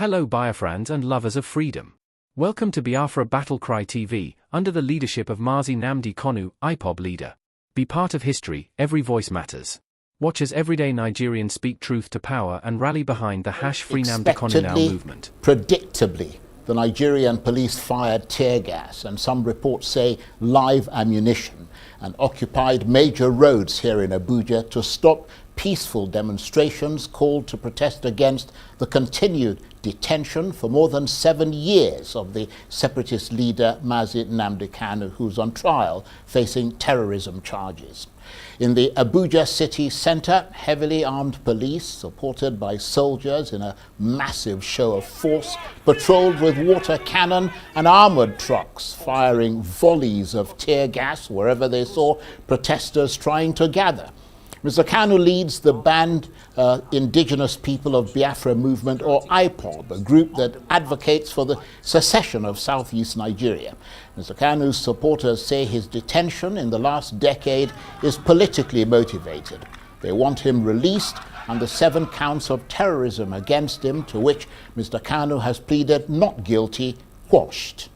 Hello Biafrans and lovers of freedom. Welcome to Biafra Battle Cry TV, under the leadership of Mazi Nnamdi Kanu, IPOB leader. Be part of history, every voice matters. Watch as everyday Nigerians speak truth to power and rally behind the #Free Nnamdi Kanu Now movement. Predictably, the Nigerian police fired tear gas and some reports say live ammunition and occupied major roads here in Abuja to stop peaceful demonstrations called to protest against the continued detention for more than 7 years of the separatist leader Mazi Nnamdi Kanu, who's on trial facing terrorism charges. In the Abuja city centre, heavily armed police, supported by soldiers in a massive show of force, patrolled with water cannon and armoured trucks, firing volleys of tear gas wherever they saw protesters trying to gather. Mr. Kanu leads the banned Indigenous People of Biafra movement, or IPOB, a group that advocates for the secession of southeast Nigeria. Mr. Kanu's supporters say his detention in the last decade is politically motivated. They want him released and the 7 counts of terrorism against him, to which Mr. Kanu has pleaded not guilty, quashed.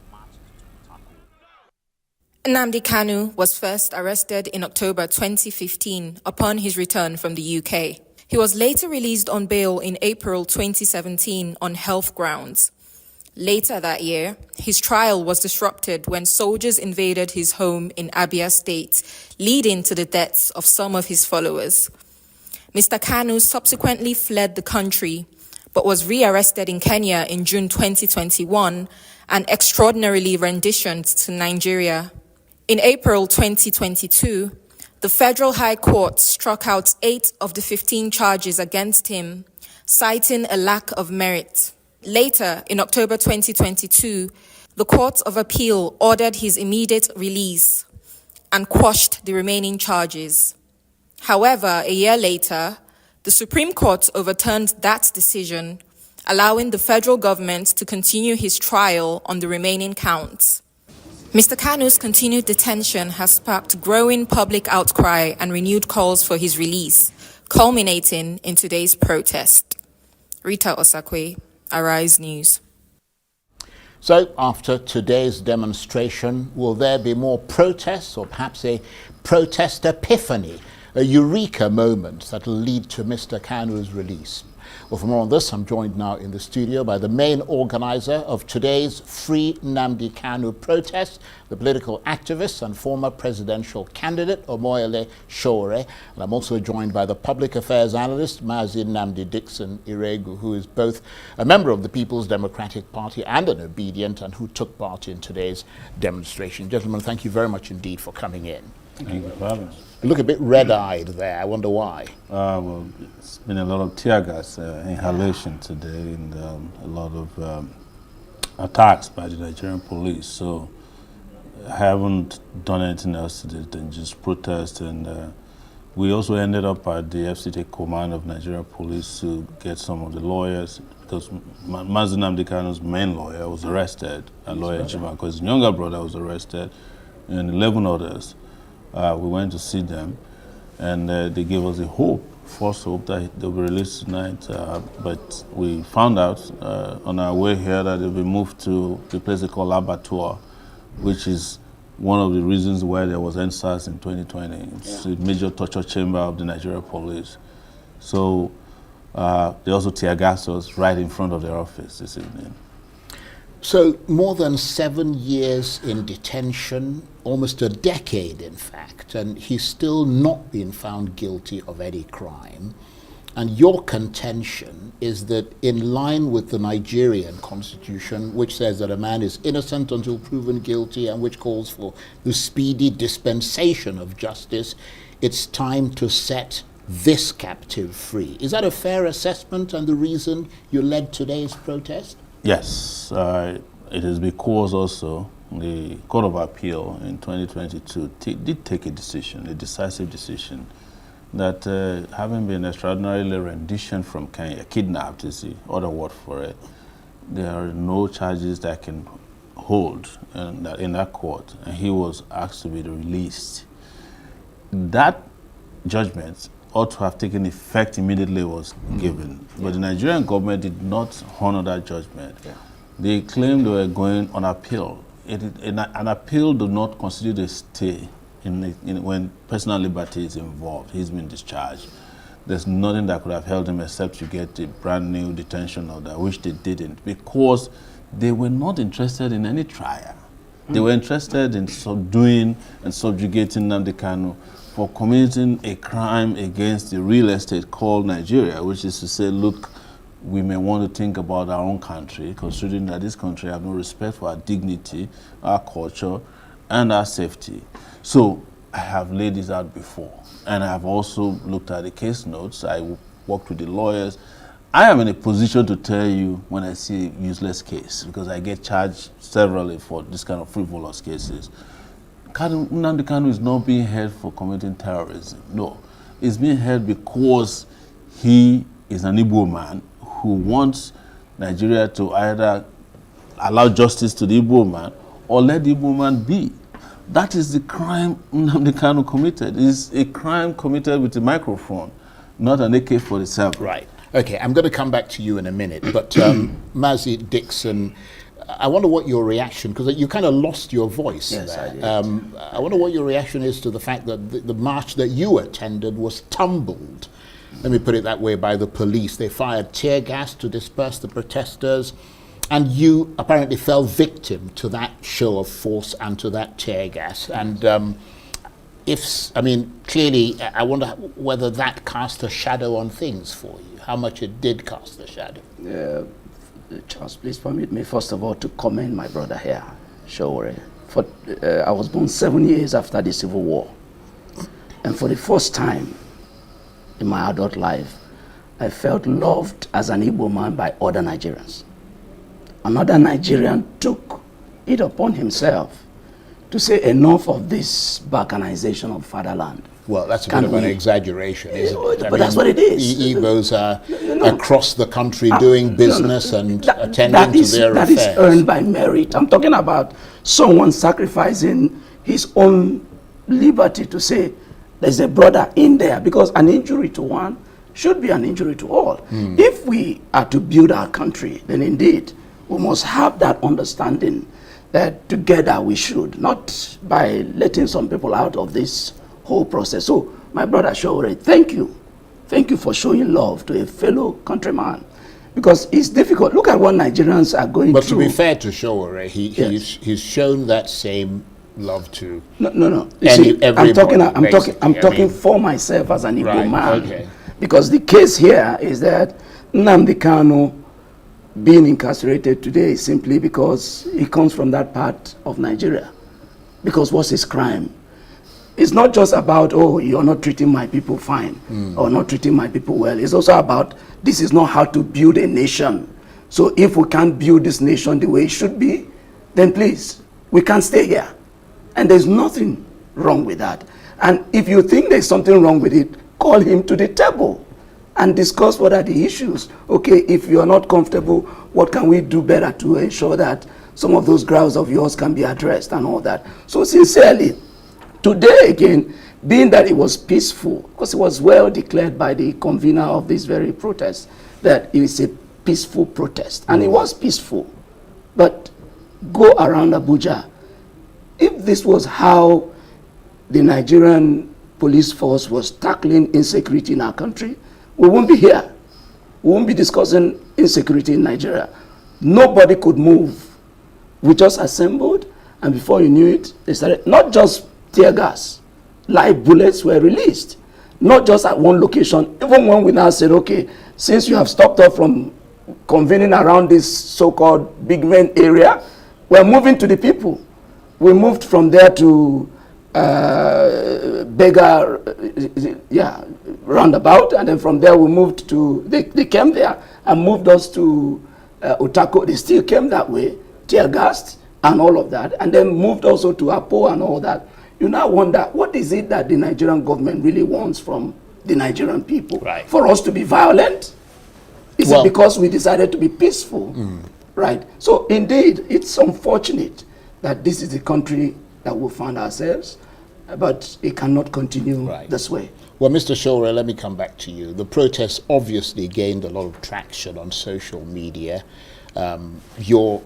Nnamdi Kanu was first arrested in October 2015 upon his return from the UK. He was later released on bail in April 2017 on health grounds. Later that year, his trial was disrupted when soldiers invaded his home in Abia State, leading to the deaths of some of his followers. Mr. Kanu subsequently fled the country, but was rearrested in Kenya in June 2021 and extraordinarily renditioned to Nigeria. In April 2022, the Federal High Court struck out 8 of the 15 charges against him, citing a lack of merit. Later, in October 2022, the Court of Appeal ordered his immediate release and quashed the remaining charges. However, a year later, the Supreme Court overturned that decision, allowing the federal government to continue his trial on the remaining counts. Mr. Kanu's continued detention has sparked growing public outcry and renewed calls for his release, culminating in today's protest. Rita Osakwe, Arise News. So, after today's demonstration, will there be more protests or perhaps a protest epiphany, a eureka moment that will lead to Mr. Kanu's release? Well, for more on this, I'm joined now in the studio by the main organizer of today's Free Nnamdi Kanu protest, the political activist and former presidential candidate, Omoyele Sowore. And I'm also joined by the public affairs analyst, Mazi Nnamdi Kanu, who is both a member of the People's Democratic Party and an obedient, and who took part in today's demonstration. Gentlemen, thank you very much indeed for coming in. Thank you for having us. You look a bit red-eyed there. I wonder why. Well, it's been a lot of tear gas inhalation today and a lot of attacks by the Nigerian police. So I haven't done anything else today than just protest. And we also ended up at the FCT command of Nigerian police to get some of the lawyers, because Mazi Nnamdi Kanu's main lawyer was arrested, and lawyer Jima, because his younger brother was arrested, and 11 others. We went to see them, and they gave us a false hope that they'll be released tonight. But we found out on our way here that they'll be moved to the place they call Abuja, which is one of the reasons why there was NSAS in 2020. It's a major torture chamber of the Nigerian police. So they also tear gassed us right in front of their office this evening. So more than 7 years in detention, almost a decade in fact, and he's still not been found guilty of any crime. And your contention is that in line with the Nigerian constitution, which says that a man is innocent until proven guilty and which calls for the speedy dispensation of justice, it's time to set this captive free. Is that a fair assessment and the reason you led today's protest? Yes, it is because also the Court of Appeal in 2022 did take a decision, a decisive decision, that having been extraordinarily renditioned from Kenya, kidnapped is the other word for it, there are no charges that can hold in that court, and he was asked to be released. That judgment ought to have taken effect immediately was given. But the Nigerian government did not honor that judgment. Yeah. They claimed they were going on appeal. An appeal does not constitute a stay when personal liberty is involved. He's been discharged. There's nothing that could have held him except to get a brand new detention order, which they didn't, because they were not interested in any trial. They were interested in subduing and subjugating Nnamdi Kanu for committing a crime against the real estate called Nigeria, which is to say, look, we may want to think about our own country, considering that this country has no respect for our dignity, our culture, and our safety. So I have laid this out before, and I have also looked at the case notes. I worked with the lawyers. I am in a position to tell you when I see a useless case, because I get charged severally for this kind of frivolous cases. Nnamdi Kanu is not being held for committing terrorism. No, he's being held because he is an Igbo man who wants Nigeria to either allow justice to the Igbo man or let the Igbo man be. That is the crime Nnamdi Kanu committed. It's a crime committed with a microphone, not an AK-47. Right. Okay, I'm going to come back to you in a minute, but Mazi Dixon, I wonder what your reaction, because you kind of lost your voice. Yes, there. I did. I wonder what your reaction is to the fact that the march that you attended was tumbled, let me put it that way, by the police. They fired tear gas to disperse the protesters, and you apparently fell victim to that show of force and to that tear gas. And clearly, I wonder whether that cast a shadow on things for you, how much it did cast a shadow. Charles, please permit me first of all to commend my brother here, Sowore. I was born 7 years after the Civil War, and for the first time in my adult life, I felt loved as an Igbo man by other Nigerians. Another Nigerian took it upon himself to say enough of this balkanization of fatherland. Well, that's a bit of an exaggeration, isn't it? But that's what it is. Igbos are across the country doing business and attending to their affairs. That is earned by merit. I'm talking about someone sacrificing his own liberty to say there's a brother in there, because an injury to one should be an injury to all. If we are to build our country, then indeed we must have that understanding that together we should, not by letting some people out of this whole process. So, my brother Sowore, thank you. Thank you for showing love to a fellow countryman, because it's difficult. Look at what Nigerians are going through. But to be fair to Sowore, he's shown that same love to No. I'm talking for myself as an Igbo man. Okay. Because the case here is that Nnamdi Kanu being incarcerated today is simply because he comes from that part of Nigeria. Because what's his crime? It's not just about, oh, you're not treating my people fine or not treating my people well. It's also about, this is not how to build a nation. So if we can't build this nation the way it should be, then please, we can't stay here. And there's nothing wrong with that. And if you think there's something wrong with it, call him to the table and discuss what are the issues. Okay, if you are not comfortable, what can we do better to ensure that some of those grounds of yours can be addressed and all that. So sincerely, today again, being that it was peaceful, because it was well declared by the convener of this very protest, that it is a peaceful protest. And it was peaceful. But go around Abuja. If this was how the Nigerian police force was tackling insecurity in our country, we won't be here. We won't be discussing insecurity in Nigeria. Nobody could move. We just assembled, and before you knew it, they started, not just tear gas, live bullets were released. Not just at one location. Even when we now said, okay, since you have stopped us from convening around this so-called big men area, we're moving to the people. We moved from there to Beggar, roundabout, and then from there we moved to, they came there and moved us to Utako. They still came that way, tear gassed and all of that, and then moved also to Apo and all that. You now wonder, what is it that the Nigerian government really wants from the Nigerian people? Right. For us to be violent? Is it because we decided to be peaceful? Right. So indeed, it's unfortunate that this is the country that we found ourselves, but it cannot continue this way. Well, Mr. Sowore, let me come back to you. The protests obviously gained a lot of traction on social media. You're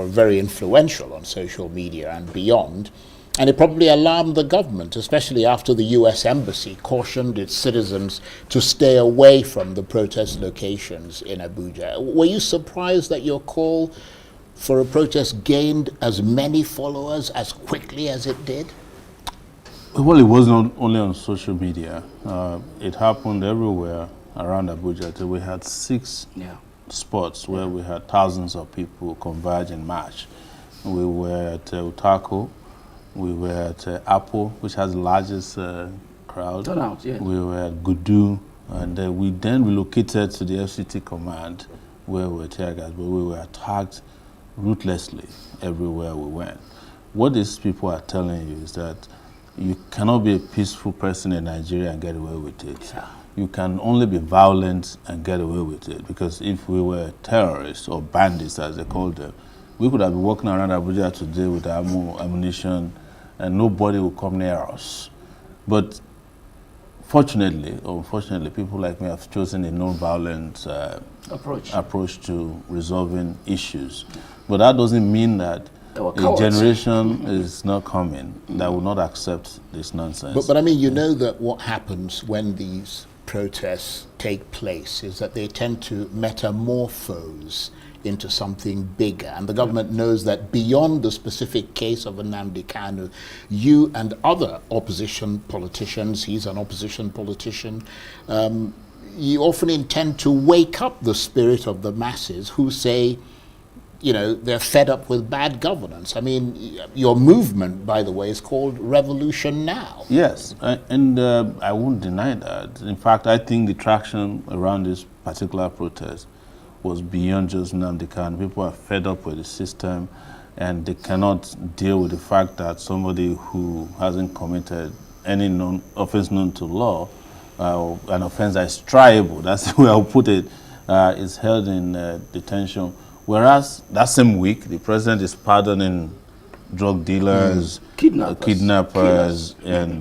very influential on social media and beyond. And it probably alarmed the government, especially after the US Embassy cautioned its citizens to stay away from the protest locations in Abuja. Were you surprised that your call for a protest gained as many followers as quickly as it did? Well, it wasn't only on social media. It happened everywhere around Abuja. We had 6 spots where we had thousands of people converge in march. We were at Utako. We were at Apple, which has the largest crowd. Turnout, yeah. We were at Gudu, and we then relocated to the FCT command, where we were tear gas, but we were attacked ruthlessly everywhere we went. What these people are telling you is that you cannot be a peaceful person in Nigeria and get away with it. Yeah. You can only be violent and get away with it, because if we were terrorists or bandits, as they call them, we could have been walking around Abuja today with ammunition and nobody would come near us. But fortunately or unfortunately, people like me have chosen a non-violent approach to resolving issues. But that doesn't mean that a generation is not coming that will not accept this nonsense. But I mean, you know that what happens when these protests take place is that they tend to metamorphose into something bigger, and the government knows that beyond the specific case of Nnamdi Kanu, you and other opposition politicians, he's an opposition politician, you often intend to wake up the spirit of the masses who say, you know, they're fed up with bad governance. I mean, your movement, by the way, is called Revolution Now. Yes, and I won't deny that. In fact, I think the traction around this particular protest was beyond just Nnamdi Kanu. People are fed up with the system, and they cannot deal with the fact that somebody who hasn't committed any offense known to law, an offense that is triable, that's the way I'll put it, is held in detention. Whereas that same week, the president is pardoning drug dealers, kidnappers and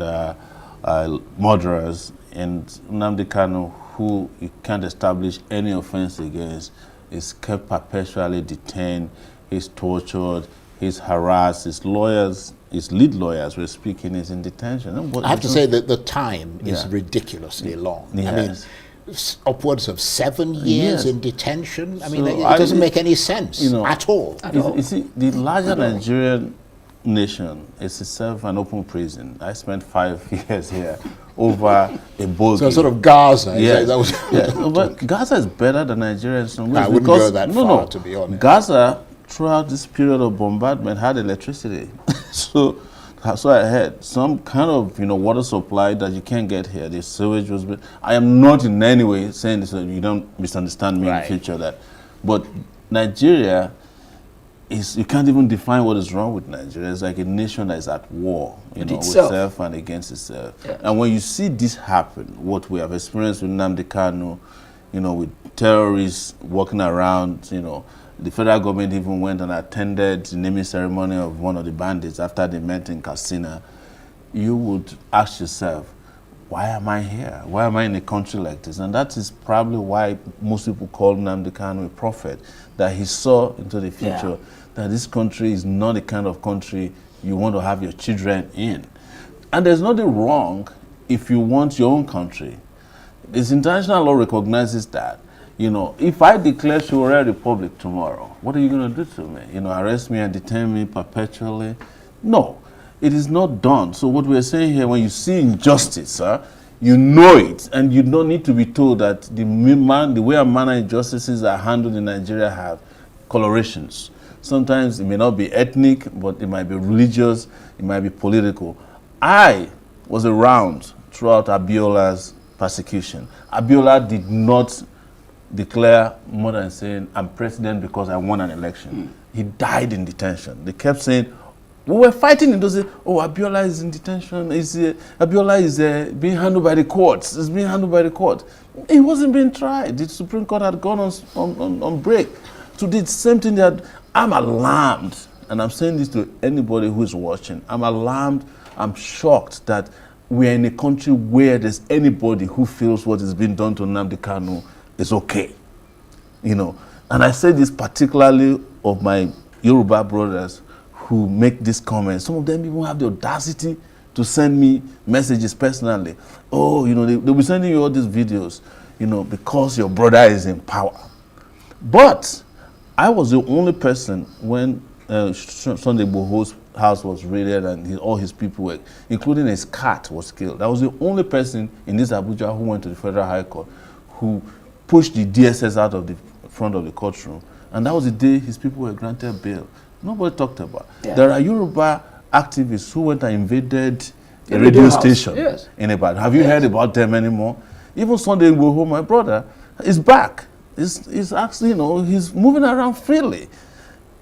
murderers, and Nnamdi Kanu, who you can't establish any offense against, is kept perpetually detained, he's tortured, he's harassed, his lawyers, his lead lawyers were speaking, is in detention. I have to say that the time is ridiculously long. Yes. I mean, upwards of 7 years in detention. I mean, it doesn't make any sense at all. You see, the larger Nigerian nation is itself an open prison. I spent 5 years here over a boat. So sort of Gaza. Yes. That But Gaza is better than Nigeria in some ways. I wouldn't go that far, to be honest. Gaza, throughout this period of bombardment, had electricity. so I had some kind of water supply that you can't get here. The sewage was. I am not in any way saying this, so you don't misunderstand me in the future. But Nigeria is, you can't even define what is wrong with Nigeria. It's like a nation that is at war, with itself and against itself. Yeah. And when you see this happen, what we have experienced with Nnamdi Kanu, with terrorists walking around, the federal government even went and attended the naming ceremony of one of the bandits after they met in Katsina, you would ask yourself, why am I here? Why am I in a country like this? And that is probably why most people call Nnamdi Kanu a prophet, that he saw into the future, that this country is not the kind of country you want to have your children in. And there's nothing wrong if you want your own country. This international law recognizes that. If I declare Sowore Republic tomorrow, what are you going to do to me? Arrest me and detain me perpetually? No. It is not done. So what we're saying here, when you see injustice, you know it, and you don't need to be told that the way and manner injustices are handled in Nigeria have colorations. Sometimes it may not be ethnic, but it might be religious, it might be political. I was around throughout Abiola's persecution. Abiola did not declare more than saying, I'm president because I won an election. He died in detention. They kept saying, we were fighting in those days. Oh, Abiola is in detention. Abiola is being handled by the courts. It's being handled by the court. He wasn't being tried. The Supreme Court had gone on break. So the same thing that I'm alarmed, and I'm saying this to anybody who is watching. I'm alarmed. I'm shocked that we are in a country where there's anybody who feels what is being done to Nnamdi Kanu is okay. You know, and I say this particularly of my Yoruba brothers who make these comments. Some of them even have the audacity to send me messages personally. Oh, you know, they'll be sending you all these videos, you know, because your brother is in power. But I was the only person when Sunday Igboho's house was raided and all his people were, including his cat, was killed. I was the only person in this Abuja who went to the Federal High Court who pushed the DSS out of the front of the courtroom. And that was the day his people were granted bail. Nobody talked about it. Yeah. There are Yoruba activists who went and invaded a radio station in Ibadan. Have you heard about them anymore? Even Sunday Igboho, my brother, is back. He's actually, you know, he's moving around freely.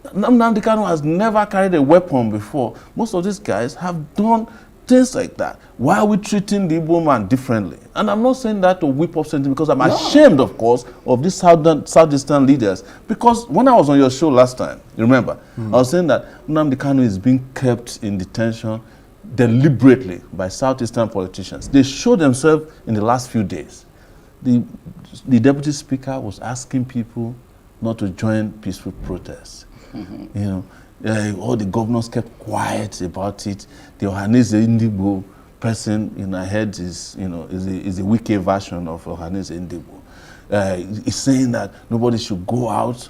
Nnamdi Kanu has never carried a weapon before. Most of these guys have done things like that. Why are we treating the Igbo man differently? And I'm not saying that to whip up sentiment, because I'm ashamed, of course, of these Southeastern leaders. Because when I was on your show last time, you remember, I was saying that Nnamdi Kanu is being kept in detention deliberately by Southeastern politicians. They showed themselves in the last few days. The deputy speaker was asking people not to join peaceful protests. You know, all the governors kept quiet about it. The Ohaneze Ndigbo person, you know, I heard is, you know, is a wicked version of Ohaneze Ndigbo. He's saying that nobody should go out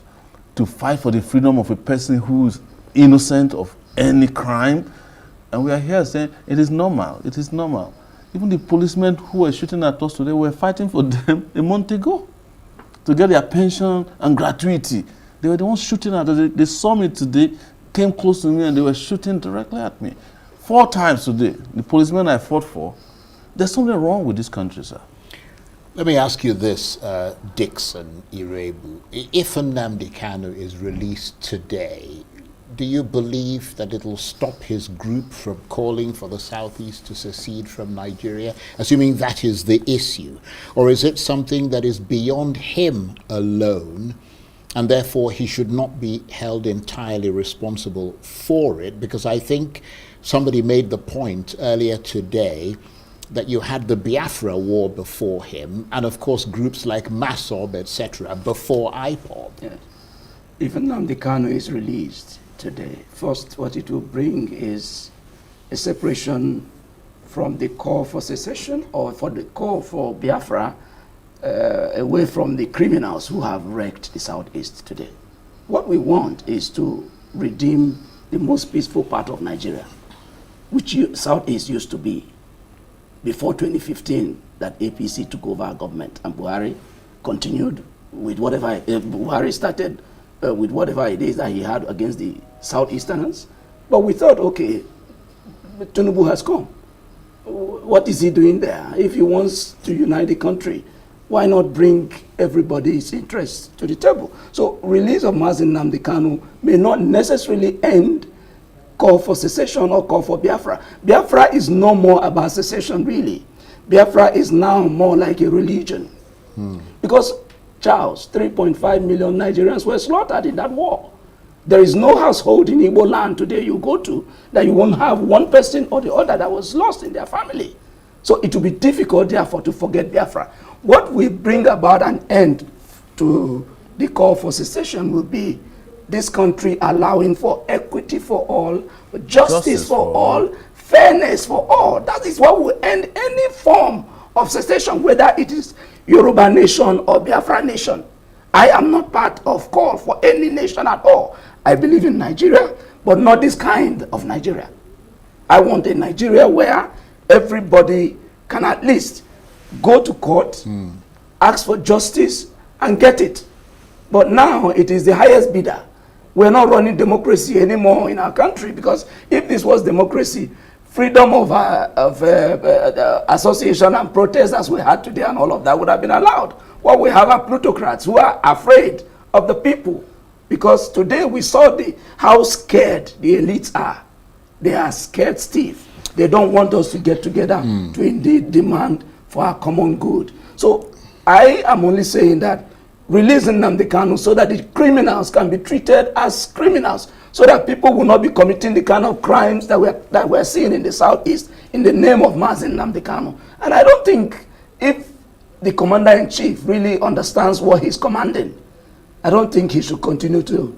to fight for the freedom of a person who's innocent of any crime. And we are here saying it is normal. It is normal. Even the policemen who were shooting at us today were fighting for them a month ago to get their pension and gratuity. They were the ones shooting at us. They saw me today, came close to me, and they were shooting directly at me. 4 times today, the policemen I fought for. There's something wrong with this country, sir. Let me ask you this, Dixon Irebu. If Nnamdi Kanu is released today, do you believe that it'll stop his group from calling for the Southeast to secede from Nigeria, assuming that is the issue? Or is it something that is beyond him alone, and therefore he should not be held entirely responsible for it? Because I think somebody made the point earlier today that you had the Biafra war before him, and of course groups like MASOB, etc., before IPOB. Yes. If Nnamdi Kanu is released today, first what it will bring is a separation from the call for secession, or for the call for Biafra, away from the criminals who have wrecked the Southeast today. What we want is to redeem the most peaceful part of Nigeria, which Southeast used to be before 2015, that APC took over government and Buhari continued with whatever, Buhari started with whatever it is that he had against the Southeasterners. But we thought, okay, Tinubu has come. What is he doing there? If he wants to unite the country, why not bring everybody's interests to the table? So release of Mazi Nnamdi Kanu may not necessarily end call for secession or call for Biafra. Biafra is no more about secession, really. Biafra is now more like a religion. Because, Charles, 3.5 million Nigerians were slaughtered in that war. There is no household in Igbo land today you go to that you won't have one person or the other that was lost in their family. So it will be difficult, therefore, to forget Biafra. What will bring about an end to the call for secession will be this country allowing for equity for all, justice for all, fairness for all. That is what will end any form of secession, whether it is Yoruba nation or Biafra nation. I am not part of call for any nation at all. I believe in Nigeria, but not this kind of Nigeria. I want a Nigeria where everybody can at least go to court, ask for justice, and get it. But now it is the highest bidder. We're not running democracy anymore in our country, because if this was democracy, freedom of association and protest as we had today and all of that would have been allowed. What we have are plutocrats who are afraid of the people, because today we saw how scared the elites are. They are scared stiff. They don't want us to get together to indeed demand for our common good. So I am only saying that releasing Nnamdi Kanu so that the criminals can be treated as criminals, so that people will not be committing the kind of crimes that we're seeing in the Southeast in the name of Mazi Nnamdi Kanu. And I don't think if the commander-in-chief really understands what he's commanding, I don't think he should continue to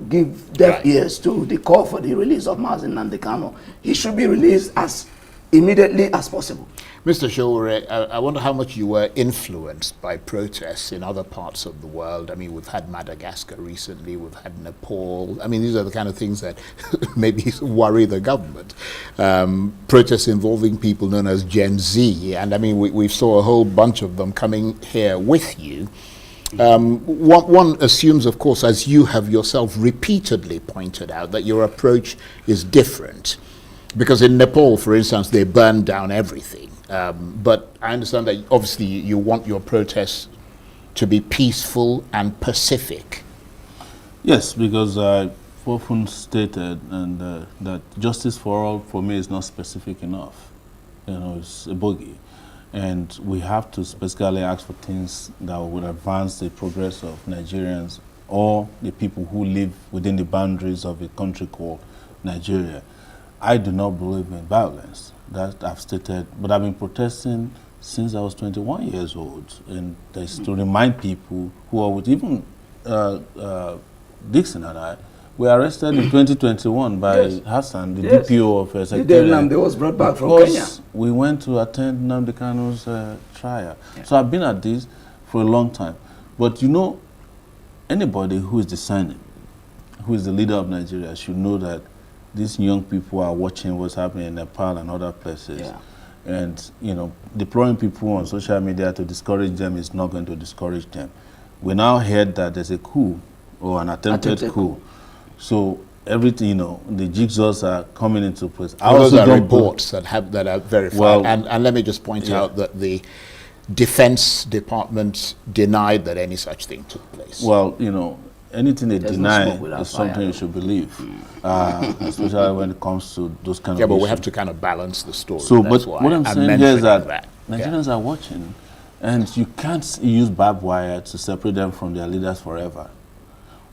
give deaf ears to the call for the release of Mazi Nnamdi Kanu. He should be released as immediately as possible. Mr. Sowore, I wonder how much you were influenced by protests in other parts of the world. I mean, we've had Madagascar recently, we've had Nepal. I mean, these are the kind of things that maybe worry the government. Protests involving people known as Gen Z, and I mean, we saw a whole bunch of them coming here with you. One assumes, of course, as you have yourself repeatedly pointed out, that your approach is different. Because in Nepal, for instance, they burned down everything. But I understand that obviously you want your protests to be peaceful and pacific. Yes, because I've often stated that justice for all, for me, is not specific enough. You know, it's a bogey. And we have to specifically ask for things that would advance the progress of Nigerians or the people who live within the boundaries of a country called Nigeria. I do not believe in violence, that I've stated, but I've been protesting since I was 21 years old. And that's to remind people who are with, even Dixon and I, were arrested in 2021 by Hassan, the DPO of Selective. Nnamdi was brought back from Kenya. We went to attend Nnamdi Kanu's trial. So I've been at this for a long time. But you know, anybody who is discerning, who is the leader of Nigeria, should know that these young people are watching what's happening in Nepal and other places. Yeah. And, you know, deploying people on social media to discourage them is not going to discourage them. We now heard that there's a coup or an attempted coup. So everything, you know, the jigsaws are coming into place. Those are reports that are verified. Well, and let me just point out that the Defense Department denied that any such thing took place. Well, you know, anything they deny is something you should believe, especially when it comes to those kind of issues. But we have to kind of balance the story. So, but what I'm saying here is that Nigerians are watching, and you can't use barbed wire to separate them from their leaders forever.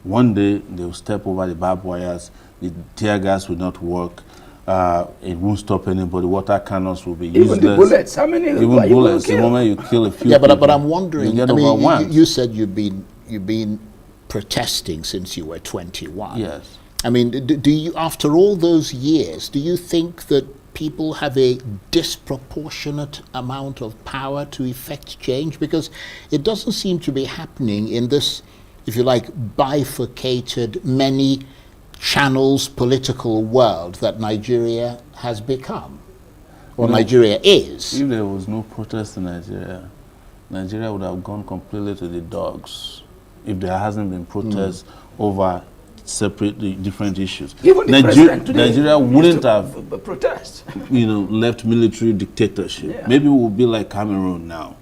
One day, they will step over the barbed wires, the tear gas will not work, it won't stop anybody, water cannons will be useless. Even the bullets, how many? Even bullets, the moment you kill a few people, but I'm wondering, I mean, you said you've been protesting since you were 21. Yes. I mean, do you, after all those years, do you think that people have a disproportionate amount of power to effect change? Because it doesn't seem to be happening in this, if you like, bifurcated, many channels political world that Nigeria has become, or Nigeria is. If there was no protest in Nigeria, Nigeria would have gone completely to the dogs. If there hasn't been protests over separate different issues. Even the president today Nigeria wouldn't have protest. You know, left military dictatorship. Yeah. Maybe we'll be like Cameroon now,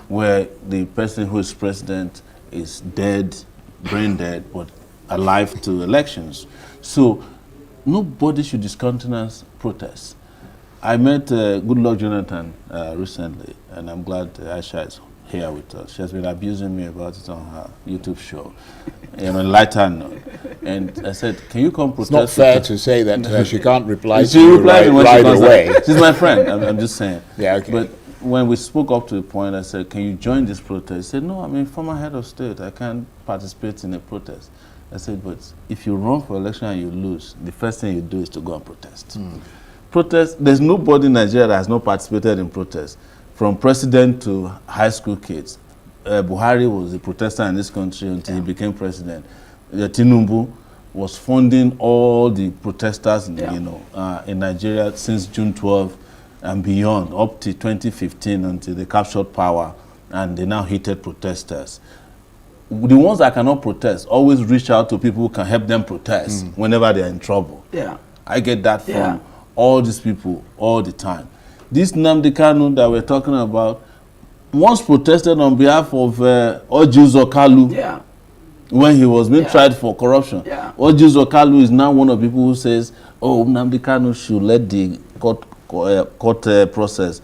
where the person who is president is dead, brain dead, but alive to elections. So nobody should discountenance protests. I met Goodluck Jonathan recently, and I'm glad Aisha is here with us. She has been abusing me about it on her YouTube show, on a lighter note. And I said, can you come protest? It's not fair to say that she can't reply to you right away. She's my friend, I'm just saying. Yeah, okay. But when we spoke up to the point, I said, can you join this protest? He said, no, I'm a former head of state. I can't participate in a protest. I said, but if you run for election and you lose, the first thing you do is to go and protest. Protest, there's nobody in Nigeria that has not participated in protests. From president to high school kids. Buhari was a protester in this country until he became president. Tinubu was funding all the protesters in Nigeria since June 12 and beyond, up to 2015 until they captured power and they now hated protesters. The ones that cannot protest always reach out to people who can help them protest whenever they're in trouble. Yeah. I get that from all these people all the time. This Nnamdi Kanu that we're talking about once protested on behalf of Ojuzo Kalu when he was being tried for corruption. Ojuzo Kalu is now one of the people who says, oh, Nnamdi Kanu should let the court process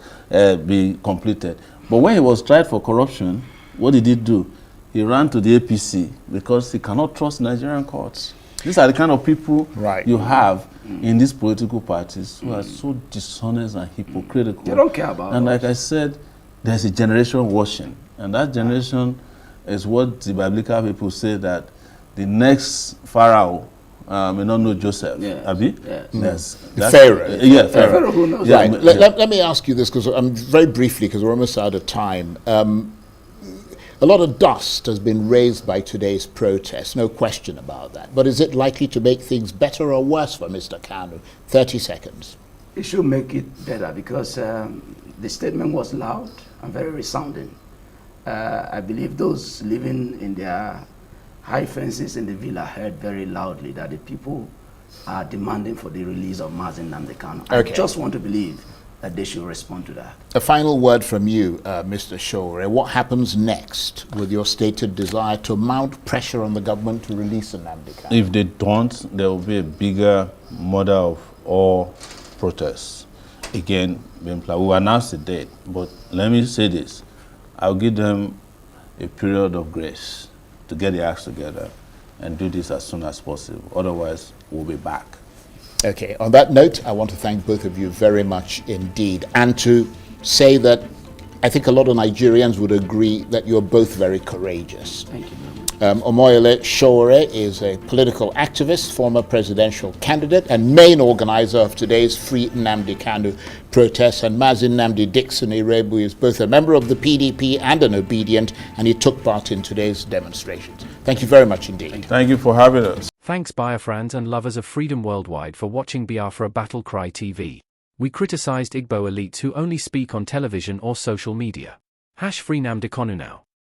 be completed. But when he was tried for corruption, what did he do? He ran to the APC because he cannot trust Nigerian courts. These are the kind of people Right. you have in these political parties who are so dishonest and hypocritical. They don't care about And us. like I said, there's a generation watching. And that generation is what the biblical people say that the next Pharaoh may not know Joseph. Yes. Abi? Yes. Yes. Pharaoh. Yeah, Pharaoh. Pharaoh who knows Right. that. Let me ask you this, because very briefly, because we're almost out of time. A lot of dust has been raised by today's protest, no question about that. But is it likely to make things better or worse for Mr. Kanu? 30 seconds. It should make it better because the statement was loud and very resounding. I believe those living in their high fences in the villa heard very loudly that the people are demanding for the release of Mazi Nnamdi Kanu. Okay. I just want to believe that they should respond to that. A final word from you, Mr. Sowore. What happens next with your stated desire to mount pressure on the government to release Nnamdi Kanu? If they don't, there will be a bigger murder of all protests. Again, we will announce the date, but let me say this. I'll give them a period of grace to get the acts together and do this as soon as possible. Otherwise, we'll be back. Okay, on that note, I want to thank both of you very much indeed, and to say that I think a lot of Nigerians would agree that you're both very courageous. Thank you. Omoyele Sowore is a political activist, former presidential candidate, and main organizer of today's Free Nnamdi Kanu protests. And Mazi Nnamdi Irebu is both a member of the PDP and an obedient, and he took part in today's demonstrations. Thank you very much indeed. Thank you for having us. Thanks Biafrans and lovers of freedom worldwide for watching Biafra Battle Cry TV. We criticized Igbo elites who only speak on television or social media. #Free Nnamdi Kanu now.